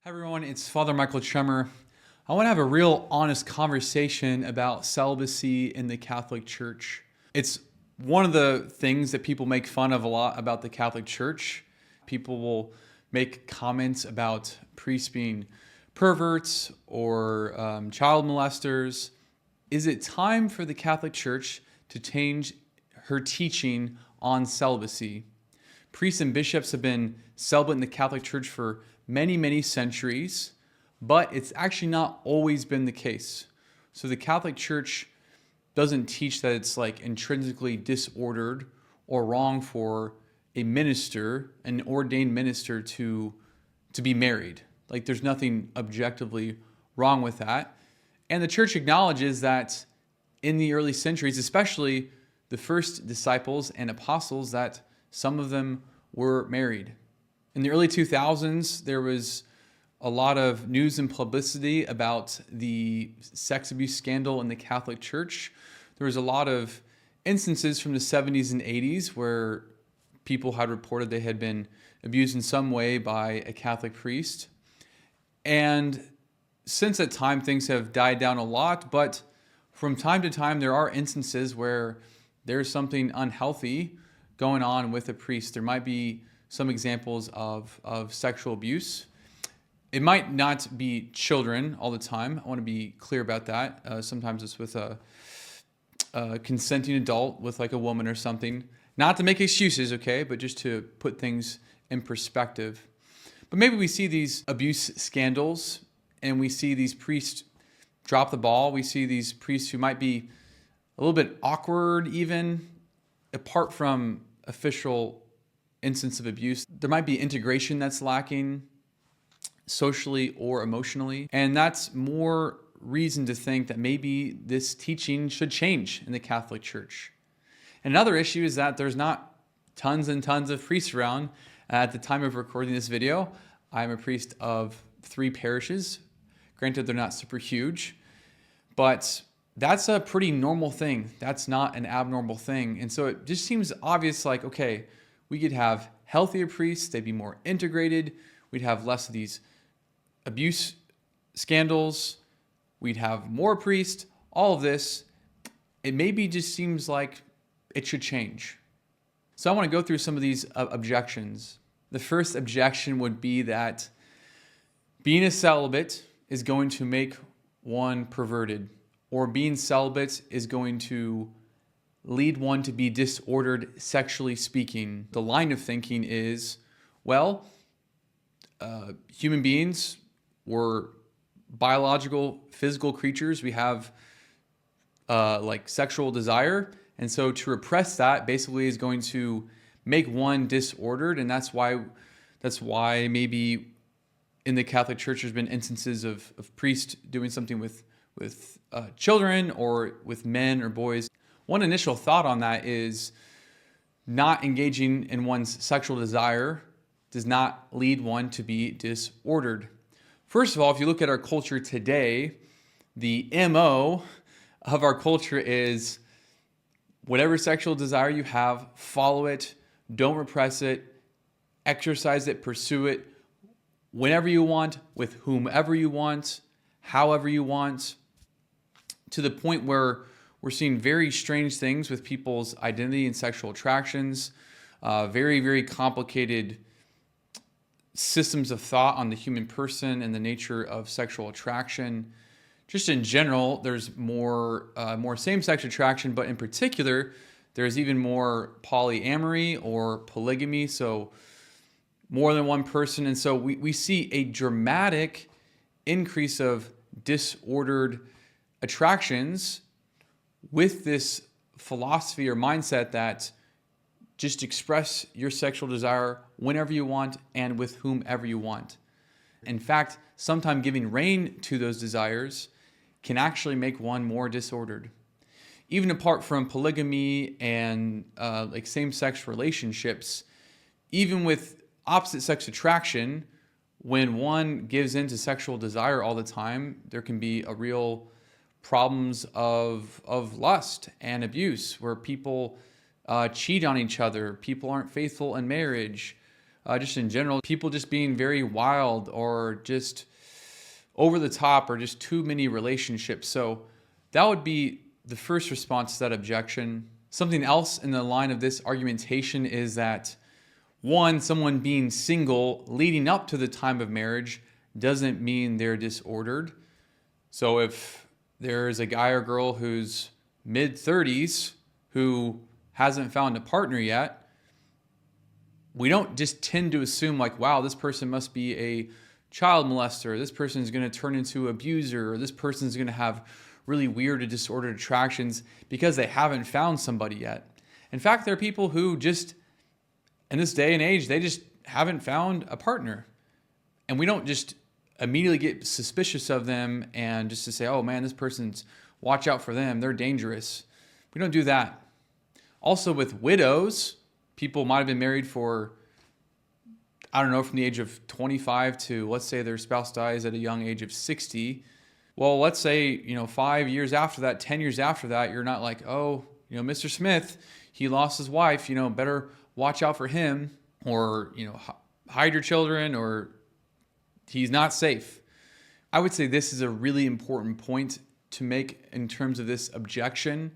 Hi everyone, it's Father Michael Trummer. I want to have a real honest conversation about celibacy in the Catholic Church. It's one of the things that people make fun of a lot about the Catholic Church. People will make comments about priests being perverts or child molesters. Is it time for the Catholic Church to change her teaching on celibacy? Priests and bishops have been celibate in the Catholic Church for many centuries, but it's actually not always been the case. So the Catholic Church doesn't teach that it's like intrinsically disordered or wrong for a minister, an ordained minister, to be married. Like there's nothing objectively wrong with that. And the Church acknowledges that in the early centuries, especially the first disciples and apostles, that some of them were married. In the early 2000s, there was a lot of news and publicity about the sex abuse scandal in the Catholic Church. There was a lot of instances from the 70s and 80s where people had reported they had been abused in some way by a Catholic priest. And since that time, things have died down a lot, but from time to time, there are instances where there's something unhealthy going on with a priest. There might be some examples of sexual abuse. It might not be children all the time. I want to be clear about that. Sometimes it's with a consenting adult, with like a woman or something. Not to make excuses, okay, but just to put things in perspective. But maybe we see these abuse scandals and we see these priests drop the ball. We see these priests who might be a little bit awkward even, apart from official instance of abuse. There might be integration that's lacking socially or emotionally. And that's more reason to think that maybe this teaching should change in the Catholic Church. Another issue is that there's not tons and tons of priests around. At the time of recording this video, I'm a priest of 3 parishes. Granted, they're not super huge, but that's a pretty normal thing. That's not an abnormal thing. And so it just seems obvious, like, okay, we could have healthier priests, they'd be more integrated, we'd have less of these abuse scandals, we'd have more priests, all of this. It maybe just seems like it should change. So I want to go through some of these objections. The first objection would be that being a celibate is going to make one perverted, or being celibate is going to lead one to be disordered sexually speaking. The line of thinking is, well, human beings were biological, physical creatures. We have like sexual desire. And so to repress that basically is going to make one disordered. And that's why maybe in the Catholic Church there's been instances of priests doing something with children or with men or boys. One initial thought on that is not engaging in one's sexual desire does not lead one to be disordered. First of all, if you look at our culture today, the MO of our culture is whatever sexual desire you have, follow it, don't repress it, exercise it, pursue it whenever you want, with whomever you want, however you want, to the point where we're seeing very strange things with people's identity and sexual attractions, very complicated systems of thought on the human person and the nature of sexual attraction. Just in general, there's more same-sex attraction, but in particular, there's even more polyamory or polygamy, so more than one person. And so we see a dramatic increase of disordered attractions with this philosophy or mindset that just express your sexual desire whenever you want and with whomever you want. In fact, sometimes giving rein to those desires can actually make one more disordered. Even apart from polygamy and like same-sex relationships, even with opposite sex attraction, when one gives into sexual desire all the time, there can be a real problems of lust and abuse, where people cheat on each other, people aren't faithful in marriage, just in general, people just being very wild or just over the top or just too many relationships. So that would be the first response to that objection. Something else in the line of this argumentation is that one, someone being single leading up to the time of marriage doesn't mean they're disordered. So if there's a guy or girl who's mid-30s who hasn't found a partner yet, we don't just tend to assume like, wow, this person must be a child molester, this person is going to turn into an abuser, or this person is going to have really weird or disordered attractions because they haven't found somebody yet. In fact, there are people who just, in this day and age, they just haven't found a partner. And we don't just immediately get suspicious of them and just to say, oh man, this person's, watch out for them, they're dangerous. We don't do that. Also with widows, people might have been married for, I don't know, from the age of 25 to, let's say their spouse dies at a young age of 60. Well, let's say, 5 years after that, 10 years after that, you're not like, oh, Mr. Smith, he lost his wife, better watch out for him, or, hide your children, or he's not safe. I would say this is a really important point to make in terms of this objection.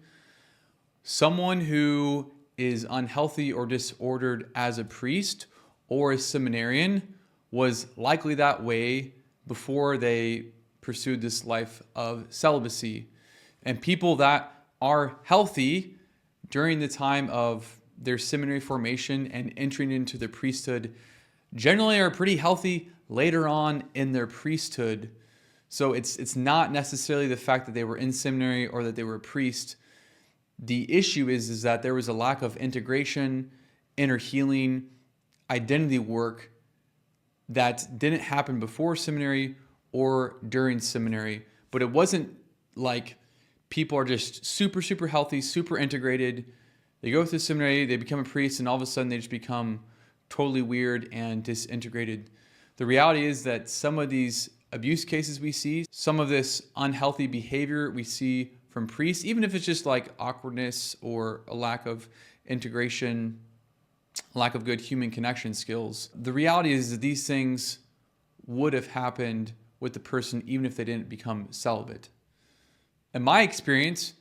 Someone who is unhealthy or disordered as a priest or a seminarian was likely that way before they pursued this life of celibacy. And people that are healthy during the time of their seminary formation and entering into the priesthood generally are pretty healthy later on in their priesthood. So it's not necessarily the fact that they were in seminary or that they were a priest. The issue is that there was a lack of integration, inner healing, identity work that didn't happen before seminary or during seminary. But it wasn't like people are just super, super healthy, super integrated. They go through seminary, they become a priest, and all of a sudden they just become totally weird and disintegrated. The reality is that some of these abuse cases we see, some of this unhealthy behavior we see from priests, even if it's just like awkwardness or a lack of integration, lack of good human connection skills. The reality is that these things would have happened with the person even if they didn't become celibate. In my experience,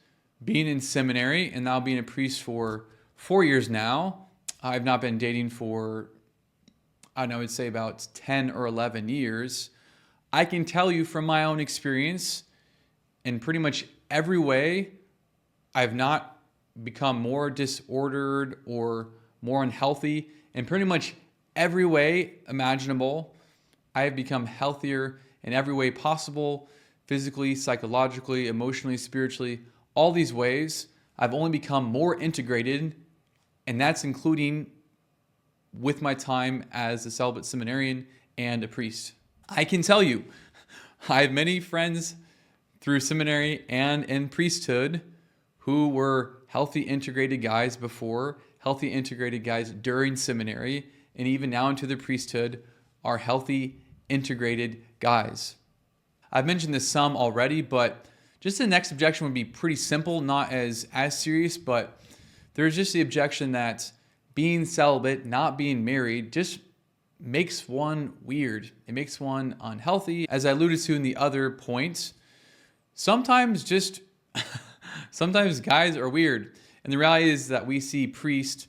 being in seminary and now being a priest for 4 years now, I've not been dating for, I would say about 10 or 11 years. I can tell you from my own experience, in pretty much every way, I've not become more disordered or more unhealthy. In pretty much every way imaginable, I have become healthier in every way possible, physically, psychologically, emotionally, spiritually, all these ways. I've only become more integrated, and that's including with my time as a celibate seminarian and a priest. I can tell you, I have many friends through seminary and in priesthood who were healthy, integrated guys before, healthy, integrated guys during seminary, and even now into the priesthood are healthy, integrated guys. I've mentioned this some already, but just the next objection would be pretty simple, not as serious, but there's just the objection that being celibate, not being married, just makes one weird. It makes one unhealthy. As I alluded to in the other points, sometimes guys are weird. And the reality is that we see priests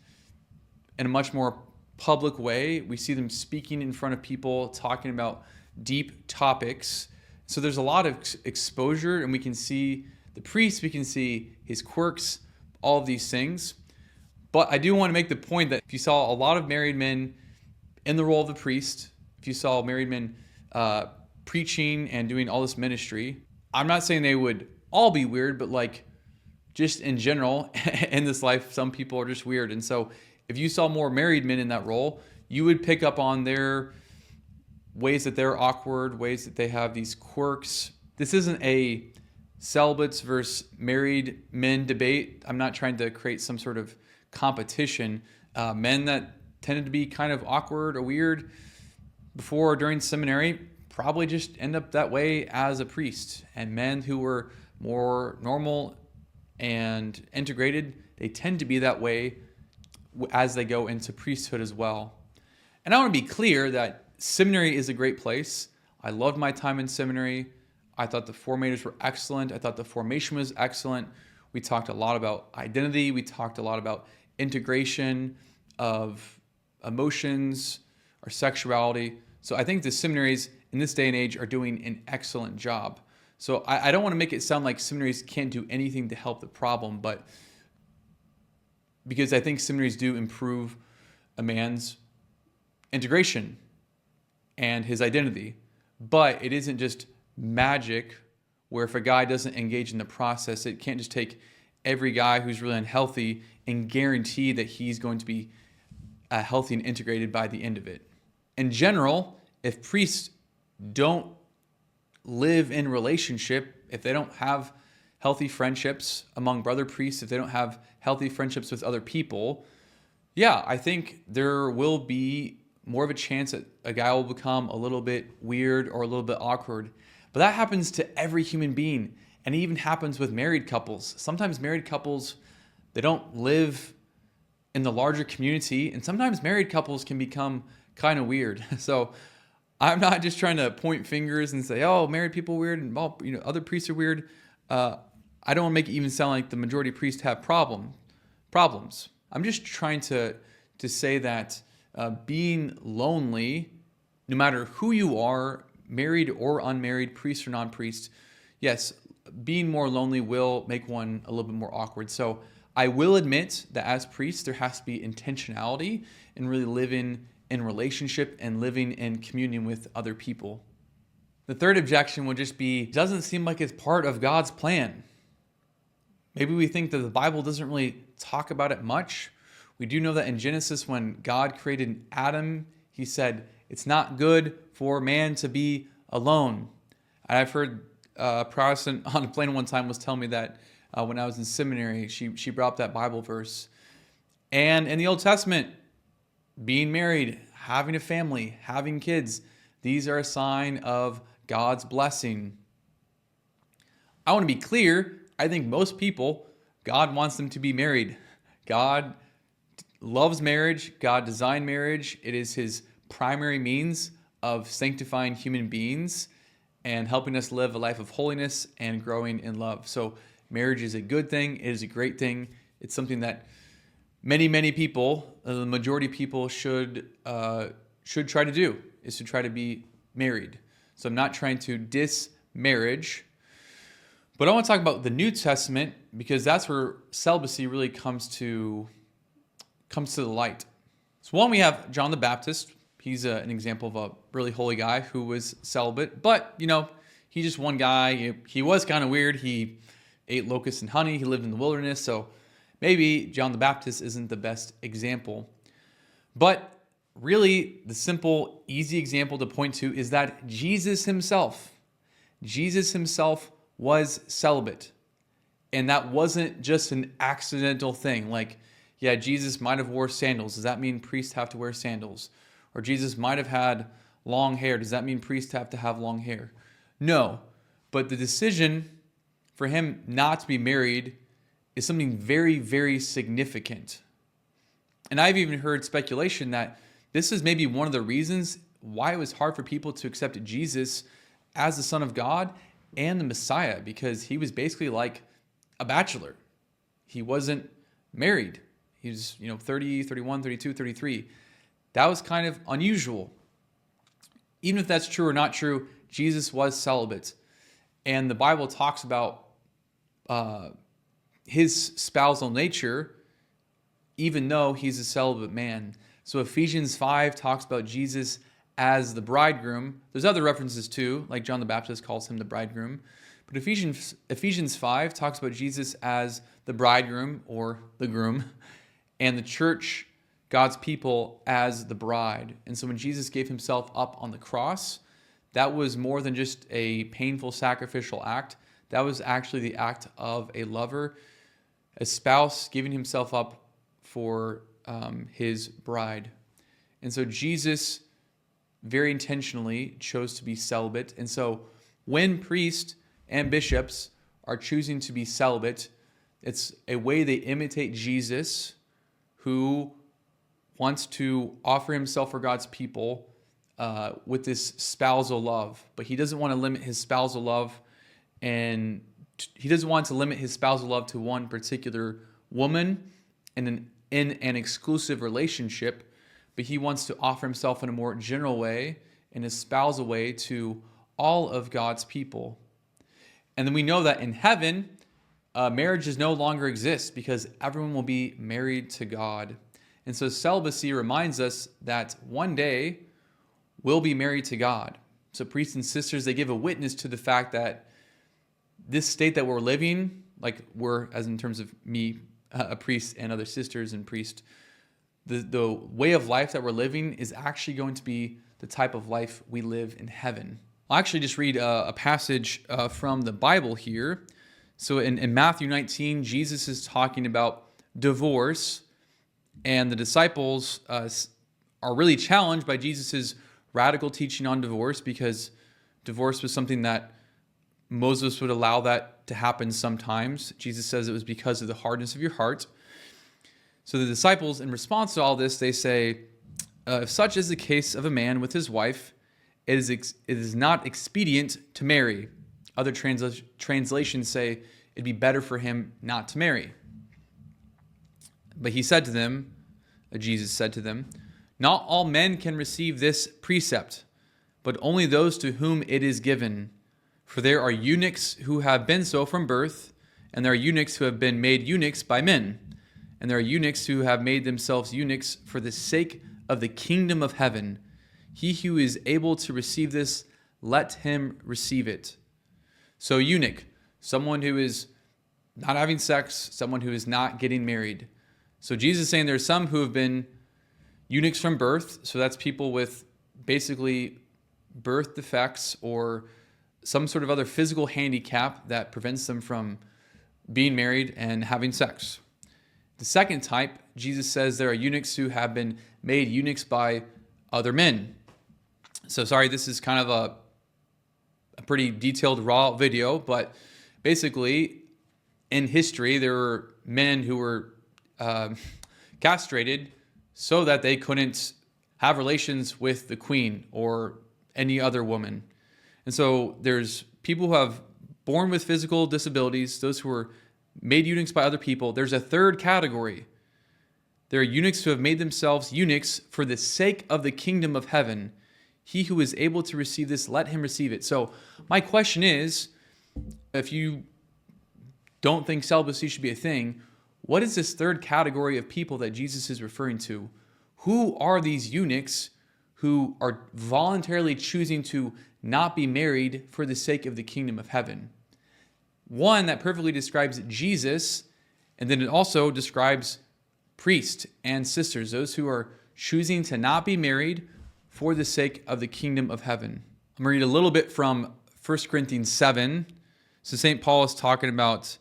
in a much more public way. We see them speaking in front of people, talking about deep topics. So there's a lot of exposure, and we can see the priest, we can see his quirks, all of these things. But I do want to make the point that if you saw a lot of married men in the role of the priest, if you saw married men preaching and doing all this ministry, I'm not saying they would all be weird, but like just in general, in this life, some people are just weird. And so if you saw more married men in that role, you would pick up on their ways that they're awkward, ways that they have these quirks. This isn't a celibates versus married men debate. I'm not trying to create some sort of competition. Men that tended to be kind of awkward or weird before or during seminary probably just end up that way as a priest. And men who were more normal and integrated, they tend to be that way as they go into priesthood as well. And I want to be clear that seminary is a great place. I loved my time in seminary. I thought the formators were excellent. I thought the formation was excellent. We talked a lot about identity. We talked a lot about integration of emotions, our sexuality. So I think the seminaries in this day and age are doing an excellent job. So I don't want to make it sound like seminaries can't do anything to help the problem, but because I think seminaries do improve a man's integration and his identity. But it isn't just magic where if a guy doesn't engage in the process, it can't just take every guy who's really unhealthy and guarantee that he's going to be healthy and integrated by the end of it. In general, if priests don't live in relationship, if they don't have healthy friendships among brother priests, if they don't have healthy friendships with other people, yeah, I think there will be more of a chance that a guy will become a little bit weird or a little bit awkward. But that happens to every human being. And it even happens with married couples. Sometimes married couples, they don't live in the larger community. And sometimes married couples can become kind of weird. So I'm not just trying to point fingers and say, oh, married people are weird and other priests are weird. I don't want to make it even sound like the majority of priests have problems. I'm just trying to say that being lonely, no matter who you are, married or unmarried, priest or non-priest, yes, being more lonely will make one a little bit more awkward. So I will admit that as priests, there has to be intentionality in really living in relationship and living in communion with other people. The third objection would just be, doesn't seem like it's part of God's plan. Maybe we think that the Bible doesn't really talk about it much. We do know that in Genesis, when God created Adam, he said, it's not good for man to be alone. And I've heard a Protestant on a plane one time was telling me that when I was in seminary, she brought up that Bible verse. And in the Old Testament, being married, having a family, having kids, these are a sign of God's blessing. I want to be clear. I think most people, God wants them to be married. God loves marriage. God designed marriage. It is his primary means of sanctifying human beings and helping us live a life of holiness and growing in love. So marriage is a good thing. It is a great thing. It's something that many people, the majority of people should try to do, is to try to be married. So I'm not trying to diss marriage, but I want to talk about the New Testament because that's where celibacy really comes to the light. So one, we have John the Baptist. He's an example of a really holy guy who was celibate, but he's just one guy. He was kind of weird. He ate locusts and honey. He lived in the wilderness. So maybe John the Baptist isn't the best example. But really, the simple, easy example to point to is that Jesus himself was celibate. And that wasn't just an accidental thing. Like, yeah, Jesus might have wore sandals. Does that mean priests have to wear sandals? Or Jesus might have had long hair. Does that mean priests have to have long hair? No. But the decision for him not to be married is something very, very significant. And I've even heard speculation that this is maybe one of the reasons why it was hard for people to accept Jesus as the Son of God and the Messiah, because he was basically like a bachelor. He wasn't married. He was, 30, 31, 32, 33. That was kind of unusual. Even if that's true or not true, Jesus was celibate. And the Bible talks about his spousal nature, even though he's a celibate man. So Ephesians 5 talks about Jesus as the bridegroom. There's other references too, like John the Baptist calls him the bridegroom. But Ephesians 5 talks about Jesus as the bridegroom or the groom, and the church, God's people, as the bride. And so when Jesus gave himself up on the cross, that was more than just a painful sacrificial act. That was actually the act of a lover, a spouse giving himself up for his bride. And so Jesus very intentionally chose to be celibate. And so when priests and bishops are choosing to be celibate, it's a way they imitate Jesus, who wants to offer himself for God's people with this spousal love, but he doesn't want to limit his spousal love, and he doesn't want to limit his spousal love to one particular woman in an exclusive relationship, but he wants to offer himself in a more general way, in a spousal way, to all of God's people. And then we know that in heaven, marriages no longer exist because everyone will be married to God. And so celibacy reminds us that one day we'll be married to God. So priests and sisters, they give a witness to the fact that this state that we're living, like we're, as in terms of me, a priest, and other sisters and priests, the way of life that we're living is actually going to be the type of life we live in heaven. I'll actually just read a passage from the Bible here. So in Matthew 19, Jesus is talking about divorce, and the disciples are really challenged by Jesus's radical teaching on divorce, because divorce was something that Moses would allow that to happen sometimes. Jesus says it was because of the hardness of your heart. So the disciples, in response to all this, they say, if such is the case of a man with his wife, it is not expedient to marry. Other translations say it'd be better for him not to marry. But he said to them, Jesus said to them, not all men can receive this precept, but only those to whom it is given. For there are eunuchs who have been so from birth, and there are eunuchs who have been made eunuchs by men, and there are eunuchs who have made themselves eunuchs for the sake of the kingdom of heaven. He who is able to receive this, let him receive it. So eunuch, someone who is not having sex, someone who is not getting married. So Jesus is saying there's some who have been eunuchs from birth. So that's people with basically birth defects or some sort of other physical handicap that prevents them from being married and having sex. The second type, Jesus says there are eunuchs who have been made eunuchs by other men. So sorry, this is kind of a pretty detailed, raw video, but basically in history, there were men who were castrated so that they couldn't have relations with the queen or any other woman. And so there's people who have born with physical disabilities, those who were made eunuchs by other people. There's a third category. There are eunuchs who have made themselves eunuchs for the sake of the kingdom of heaven. He who is able to receive this, let him receive it. So my question is, if you don't think celibacy should be a thing, what is this third category of people that Jesus is referring to? Who are these eunuchs who are voluntarily choosing to not be married for the sake of the kingdom of heaven? One that perfectly describes Jesus, and then it also describes priests and sisters, those who are choosing to not be married for the sake of the kingdom of heaven. I'm going to read a little bit from 1 Corinthians 7. So St. Paul is talking about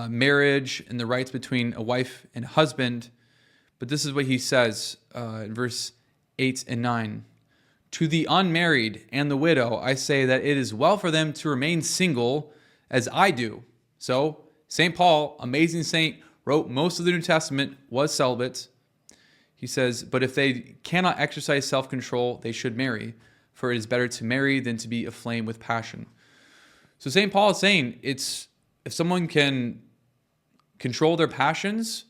marriage and the rights between a wife and a husband. But this is what he says in verse 8 and 9. To the unmarried and the widow, I say that it is well for them to remain single as I do. So St. Paul, amazing saint, wrote most of the New Testament, was celibate. He says, but if they cannot exercise self-control, they should marry, for it is better to marry than to be aflame with passion. So St. Paul is saying if someone can control their passions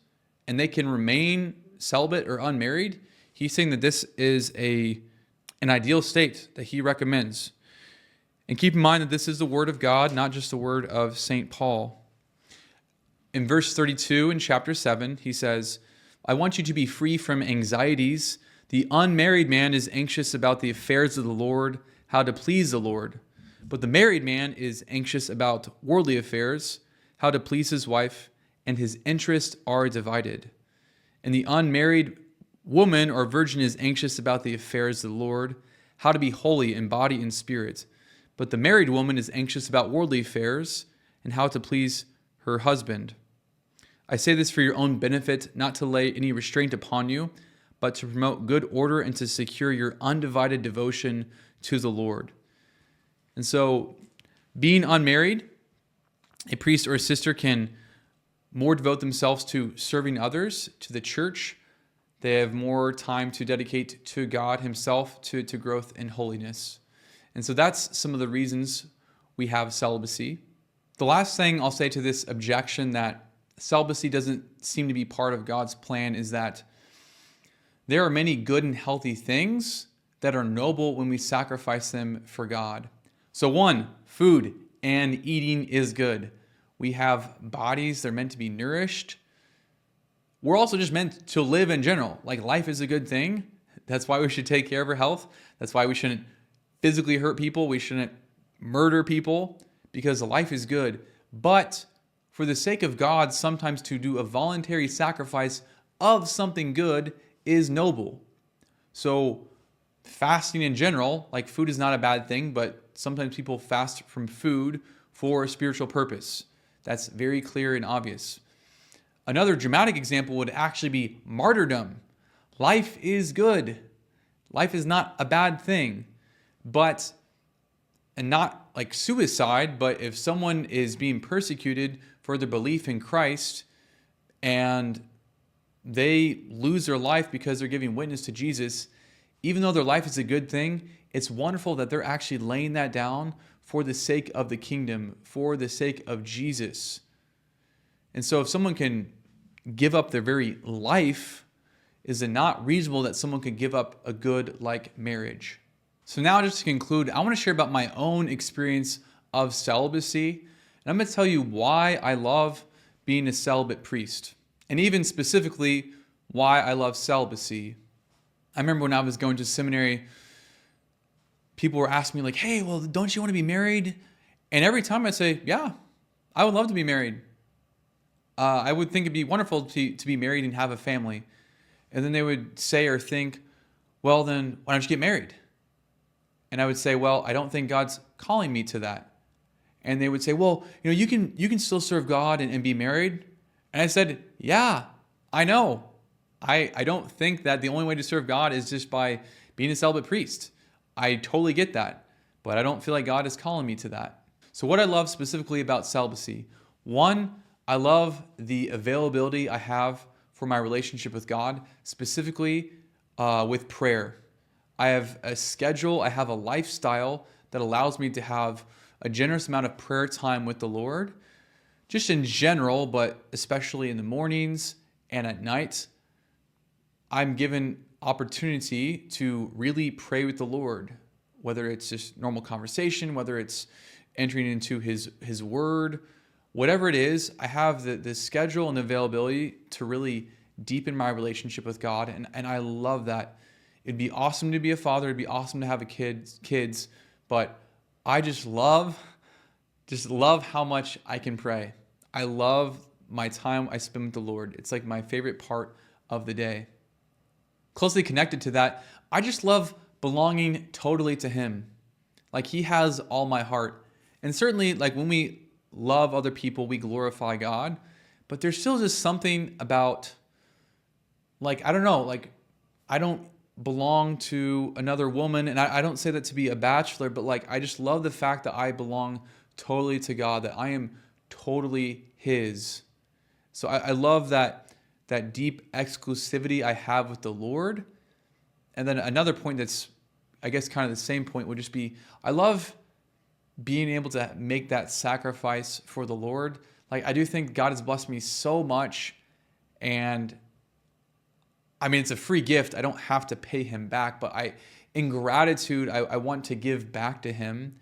and they can remain celibate or unmarried, he's saying that this is an ideal state that he recommends. And keep in mind that this is the word of God, not just the word of St. Paul. In verse 32 in chapter 7, he says, I want you to be free from anxieties. The unmarried man is anxious about the affairs of the Lord, how to please the Lord. But the married man is anxious about worldly affairs, how to please his wife, and his interests are divided. And the unmarried woman or virgin is anxious about the affairs of the Lord, how to be holy in body and spirit. But the married woman is anxious about worldly affairs and how to please her husband. I say this for your own benefit, not to lay any restraint upon you, but to promote good order and to secure your undivided devotion to the Lord. And so, being unmarried, a priest or a sister can more devote themselves to serving others, to the church, They have more time to dedicate to God himself, to growth in holiness. And so that's some of the reasons we have celibacy. The last thing I'll say to this objection that celibacy doesn't seem to be part of God's plan is that there are many good and healthy things that are noble when we sacrifice them for God. So one, food and eating is good. We have bodies, they're meant to be nourished. We're also just meant to live in general. Like, life is a good thing. That's why we should take care of our health. That's why we shouldn't physically hurt people. We shouldn't murder people, because life is good. But for the sake of God, sometimes to do a voluntary sacrifice of something good is noble. So fasting in general, like, food is not a bad thing, but sometimes people fast from food for a spiritual purpose. That's very clear and obvious. Another dramatic example would actually be martyrdom. Life is good. Life is not a bad thing. And not like suicide, but if someone is being persecuted for their belief in Christ and they lose their life because they're giving witness to Jesus, even though their life is a good thing, it's wonderful that they're actually laying that down for the sake of the kingdom, for the sake of Jesus. And so if someone can give up their very life, is it not reasonable that someone could give up a good like marriage? So now, just to conclude, I want to share about my own experience of celibacy. And I'm going to tell you why I love being a celibate priest, and even specifically why I love celibacy. I remember when I was going to seminary, people were asking me like, hey, well, don't you want to be married? And every time I'd say, yeah, I would love to be married. I would think it'd be wonderful to be married and have a family. And then they would say or think, well, then why don't you get married? And I would say, well, I don't think God's calling me to that. And they would say, well, you can still serve God and be married. And I said, yeah, I know. I don't think that the only way to serve God is just by being a celibate priest. I totally get that, but I don't feel like God is calling me to that. So what I love specifically about celibacy, one, I love the availability I have for my relationship with God, specifically with prayer. I have a schedule, I have a lifestyle that allows me to have a generous amount of prayer time with the Lord, just in general, but especially in the mornings and at night. I'm given opportunity to really pray with the Lord, whether it's just normal conversation, whether it's entering into His Word, whatever it is. I have the schedule and availability to really deepen my relationship with God, and I love that. It'd be awesome to be a father. It'd be awesome to have kids, but I just love how much I can pray. I love my time I spend with the Lord. It's like my favorite part of the day. Closely connected to that, I just love belonging totally to Him. Like, He has all my heart. And certainly, like, when we love other people, we glorify God. But there's still just something about, like, I don't know, like, I don't belong to another woman. And I don't say that to be a bachelor, but like, I just love the fact that I belong totally to God, that I am totally His. So I love that deep exclusivity I have with the Lord. And then another point that's, I guess, kind of the same point would just be, I love being able to make that sacrifice for the Lord. Like, I do think God has blessed me so much, and I mean, it's a free gift. I don't have to pay Him back, but in gratitude, I want to give back to Him.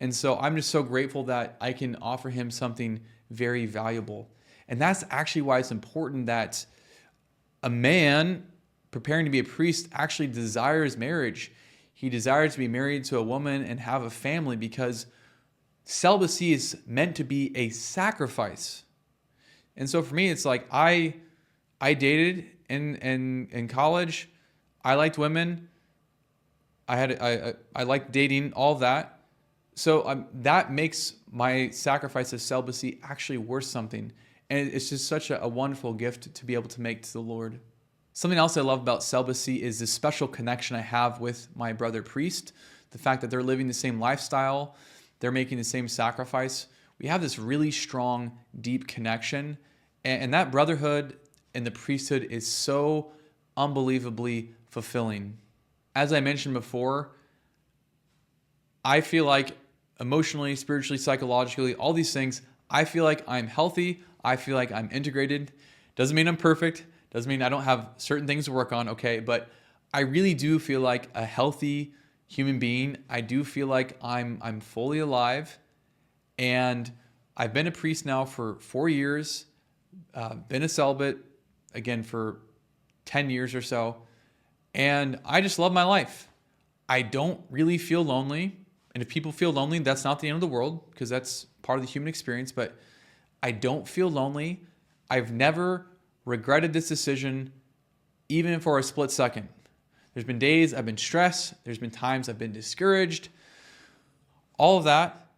And so I'm just so grateful that I can offer Him something very valuable. And that's actually why it's important that a man preparing to be a priest actually desires marriage. He desires to be married to a woman and have a family, because celibacy is meant to be a sacrifice. And so for me, it's like I dated in college. I liked women. I liked dating, all of that. So that makes my sacrifice of celibacy actually worth something. And it's just such a wonderful gift to be able to make to the Lord. Something else I love about celibacy is the special connection I have with my brother priest. The fact that they're living the same lifestyle, they're making the same sacrifice. We have this really strong, deep connection. And that brotherhood and the priesthood is so unbelievably fulfilling. As I mentioned before, I feel like emotionally, spiritually, psychologically, all these things, I feel like I'm healthy. I feel like I'm integrated. Doesn't mean I'm perfect. Doesn't mean I don't have certain things to work on, okay? But I really do feel like a healthy human being. I do feel like I'm fully alive. And I've been a priest now for 4 years, been a celibate, again, for 10 years or so. And I just love my life. I don't really feel lonely. And if people feel lonely, that's not the end of the world, because that's part of the human experience. But I don't feel lonely. I've never regretted this decision, even for a split second. There's been days I've been stressed. There's been times I've been discouraged. All of that.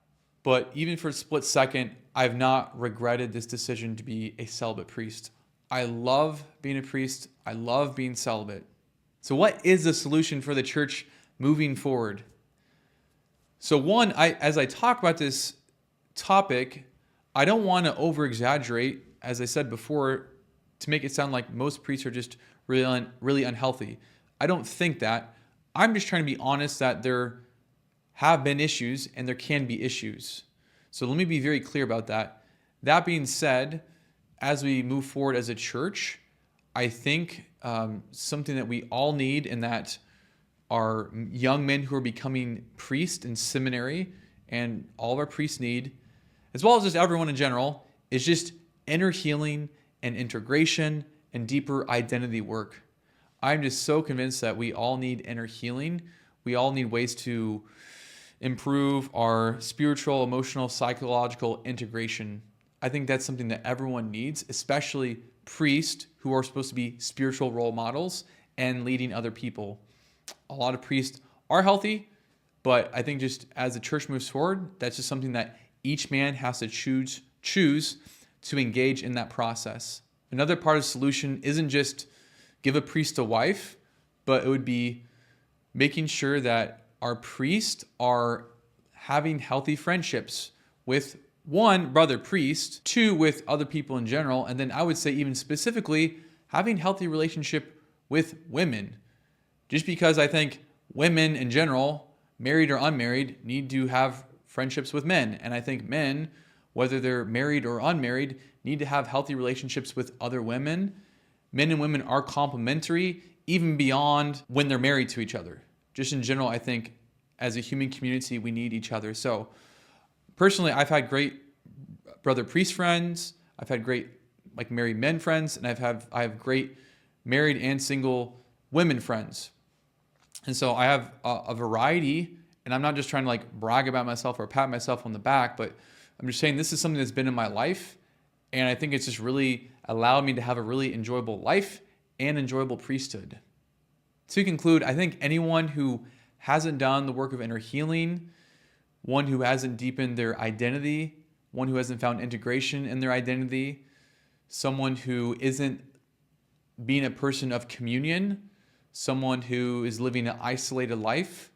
But even for a split second, I've not regretted this decision to be a celibate priest. I love being a priest. I love being celibate. So what is the solution for the church moving forward? So one, as I talk about this topic, I don't want to over-exaggerate, as I said before, to make it sound like most priests are just really unhealthy. I don't think that. I'm just trying to be honest that there have been issues and there can be issues. So let me be very clear about that. That being said, as we move forward as a church, I think something that we all need, and that our young men who are becoming priests in seminary and all of our priests need, as well as just everyone in general, is just inner healing and integration and deeper identity work. I'm just so convinced that we all need inner healing. We all need ways to improve our spiritual, emotional, psychological integration. I think that's something that everyone needs, especially priests who are supposed to be spiritual role models and leading other people. A lot of priests are healthy, but I think just as the church moves forward, that's just something that each man has to choose to engage in that process. Another part of the solution isn't just give a priest a wife, but it would be making sure that our priests are having healthy friendships with, one, brother priest, two, with other people in general, and then I would say even specifically having healthy relationship with women. Just because I think women in general, married or unmarried, need to have friendships with men. And I think men, whether they're married or unmarried, need to have healthy relationships with other women. Men and women are complementary, even beyond when they're married to each other. Just in general, I think as a human community, we need each other. So personally, I've had great brother priest friends. I've had great married men friends, and I have great married and single women friends. And so I have a variety, and I'm not just trying to brag about myself or pat myself on the back, but I'm just saying this is something that's been in my life, and I think it's just really allowed me to have a really enjoyable life and enjoyable priesthood. To conclude, I think anyone who hasn't done the work of inner healing, one who hasn't deepened their identity, one who hasn't found integration in their identity, someone who isn't being a person of communion, someone who is living an isolated life,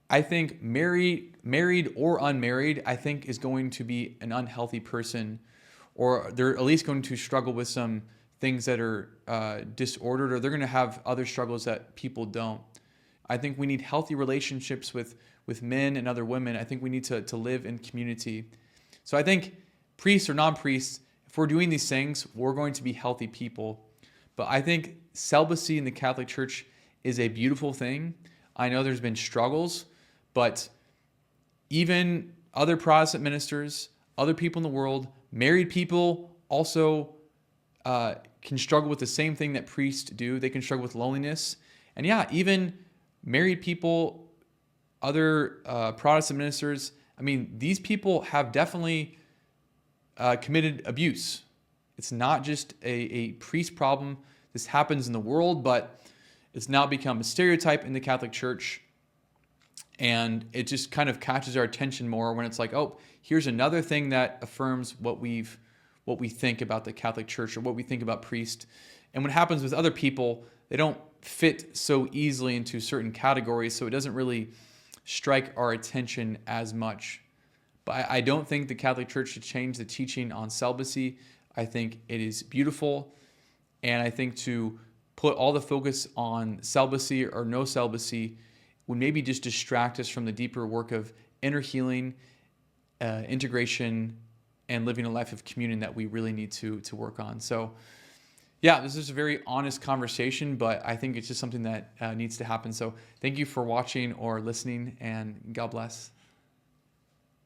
I think married or unmarried, I think is going to be an unhealthy person, or they're at least going to struggle with some things that are disordered, or they're going to have other struggles that people don't. I think we need healthy relationships with men and other women. I think we need to live in community. So I think priests or non-priests, if we're doing these things, we're going to be healthy people. But I think celibacy in the Catholic Church is a beautiful thing. I know there's been struggles, but even other Protestant ministers, other people in the world, married people also can struggle with the same thing that priests do. They can struggle with loneliness. And yeah, even married people, other Protestant ministers, these people have definitely committed abuse. It's not just a priest problem. This happens in the world, but it's now become a stereotype in the Catholic Church. And it just kind of catches our attention more when it's like, oh, here's another thing that affirms what we think about the Catholic Church or what we think about priests. And what happens with other people, they don't fit so easily into certain categories, so it doesn't really strike our attention as much. But I don't think the Catholic Church should change the teaching on celibacy. I think it is beautiful. And I think to put all the focus on celibacy or no celibacy would maybe just distract us from the deeper work of inner healing, integration, and living a life of communion that we really need to work on. So yeah, this is a very honest conversation, but I think it's just something that needs to happen. So thank you for watching or listening, and God bless.